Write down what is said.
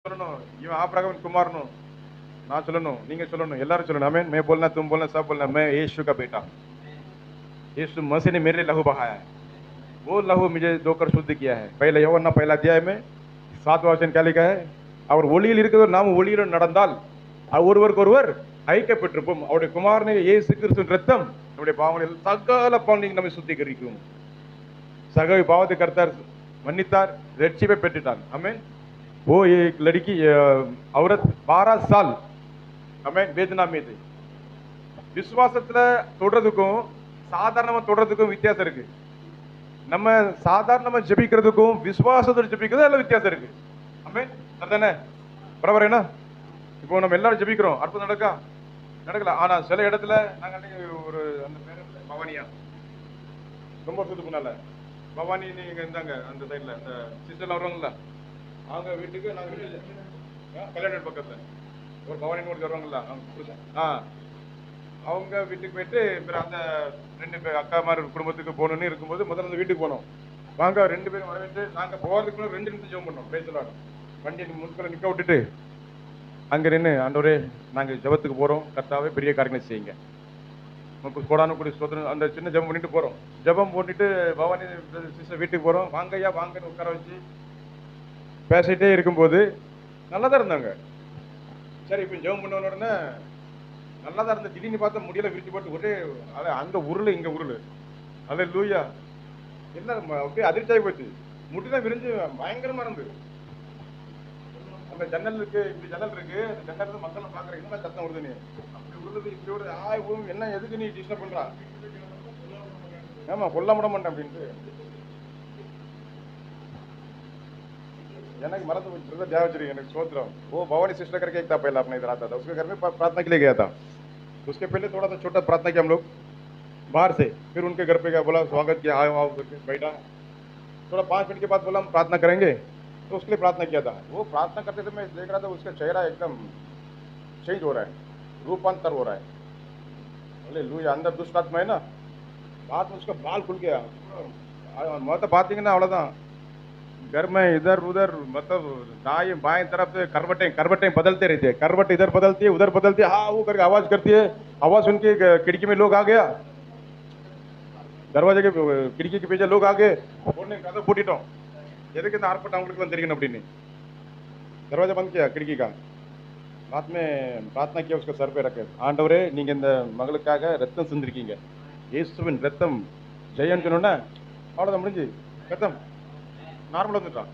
சொல்லணும், இவன் ஆபிரகாமின் குமாரனும் நான் சொல்லணும், நீங்க சொல்லணும், எல்லாரும் சொல்லணும். आमीन। मैं बोलना, तुम बोलना, सब बोलना। मैं यीशु का बेटा, यीशु मसीह ने मेरे लहू बहाया है, वो लहू मुझे धोकर शुद्ध किया है। पहले யோவான் पहला अध्याय में 7वां वचन क्या लिखा है? அவர் ஒளியில் இருக்கிறவர் நாம் ஒளியில் நடந்தால் ஒருவருக்கொருவர் ஐக்கியப்பட்டிருப்போம்। அவருடைய குமாரனே இயேசு கிறிஸ்துவின் ரத்தம் நம்முடைய பாவங்களில் சகல பாவங்களையும் நம்மை சுத்திகரிக்கும்। सगल பாவத்தை கர்த்தர் மன்னித்தார், ரட்சிப்பை பெற்றுட்டார்। आमीन। वो एक लड़की औरत 12 साल आमीन वेदना में थी। விசுவாசத்துல தொடறதுக்கும் சாதாரணமா தொடறதுக்கும் வித்தியாசம் இருக்கு। நம்ம சாதாரணமா ஜெபிக்கிறதுக்கும் விசுவாசத்தோட ஜெபிக்கிறதும் எல்லாம் வித்தியாசம் இருக்கு। ஆமென், சரிதானே? பரவாயில்லை என்ன? இப்போ நம்ம எல்லாரும் ஜெபிக்கிறோம், அற்புதம் நடக்கல। ஆனா சில இடத்துல நாங்க அன்னைக்கு ஒரு அந்த பேர் பவானியா ரொம்ப வருஷத்துக்கு முன்னால பவானி நீங்க இருந்தாங்க அந்த சைடுல அந்த சிஸ்டர்ல வருவாங்கல்ல, அவங்க வீட்டுக்கு நாங்க கல்யாணம் பக்கத்துல ஒரு பவானி நோட்டு வருவாங்கல்ல, அவங்க வீட்டுக்கு போயிட்டு அந்த 2 பேர் அக்காமார் குடும்பத்துக்கு போகணும்னு இருக்கும்போது முதல்ல அந்த வீட்டுக்கு போனோம்। வாங்க 2 பேரும் வரவேற்று நாங்க போறதுக்குள்ள 2 நிமிஷம் ஜெபம் பண்ணோம், பேசலாம்। வண்டியை முன்கள நிக்க விட்டுட்டு அங்க நின்று, ஆண்டவரே நாங்க ஜெபத்துக்கு போறோம், கர்த்தாவே பெரிய காரியங்களை செய்யுங்க, உங்களுக்கு கோடானு கூடி ஸ்தோத்திரம், அந்த சின்ன ஜெபம் பண்ணிட்டு போறோம்। ஜெபம் போட்டுட்டு பவானி சிஸ்டர் வீட்டுக்கு போறோம், வாங்கய்யா வாங்கன்னு உட்கார வச்சு பேசிட்டே இருக்கும்போது நல்லா தான் இருந்தாங்க। சரி இப்போ ஜெபம் பண்ண உடனே நல்லா தான் இருந்த, திடீர்னு பார்த்தா முடியல விரிச்சு போட்டு ஒரே அங்க உருளு இங்க உருளு, அல்ல லூயா, என்ன அப்படியே அதிர்ச்சியாகி போச்சு, முடிதான் விரிஞ்சு பயங்கரமா இருந்தது। அந்த ஜன்னல் இருக்கு, இப்படி ஜன்னல் இருக்கு, அந்த ஜன்னல் மக்கள் பாக்குறேன், என்ன சத்தம் வருது நீ அப்படி உருளுது இப்படி ஒரு என்ன எதுக்கு நீ டிஸ்டர்ப் பண்றா? ஆமா கொல்ல விட மாட்டேன் அப்படின்ட்டு எனக்கு मरद ध्यान वचरिए सोच वो भवानी सिस्टर करके एक था पहला अपने इधर आता था, उसके घर में प्रार्थना के लिए गया था। उसके पहले थोड़ा सा छोटा प्रार्थना किया हम लोग बाहर से, फिर उनके घर पे गया, बोला स्वागत किया, आओ आओ करके बैठा, थोड़ा 5 मिनट के बाद बोला हम प्रार्थना करेंगे, तो उसके लिए प्रार्थना किया था। वो प्रार्थना करते थे, मैं देख रहा था उसका चेहरा एकदम चेंज हो रहा है, रूपांतर हो रहा है। हालेलुया। अंदर दुष्ट आत्मा है ना, बाद में उसका बाल खुल गया, मतलब बात ना अவ்வளவுதான்। घर में इधर उधर मतलब दाएं बाएं तरफ से करवटें बदलते रहते हैं, करवट इधर बदलती है उधर बदलती है, हाँ वो करके आवाज करती है। आवाज सुन के खिड़की में लोग आ गया, दरवाजे के खिड़की के पीछे लोग आ गए, बोलने कदम पूटिटों எதுக்கு இந்த ஆர்ப்பாட்டம் அவங்களுக்கு வந்து தெரியும் அப்படின்னு दरवाजा बंद किया खिड़की का। बाद में प्रार्थना किया, उसका सर पे रखे, ஆண்டவரே நீங்க இந்த மகளுக்காக ரத்தம் சிந்திருக்கீங்க, இயேசுவின் ரத்தம் ஜெயம்னு சொன்னோன்னா அவ்வளோதான், முடிஞ்சு ரத்தம் நார்மலாக வந்துட்டான்,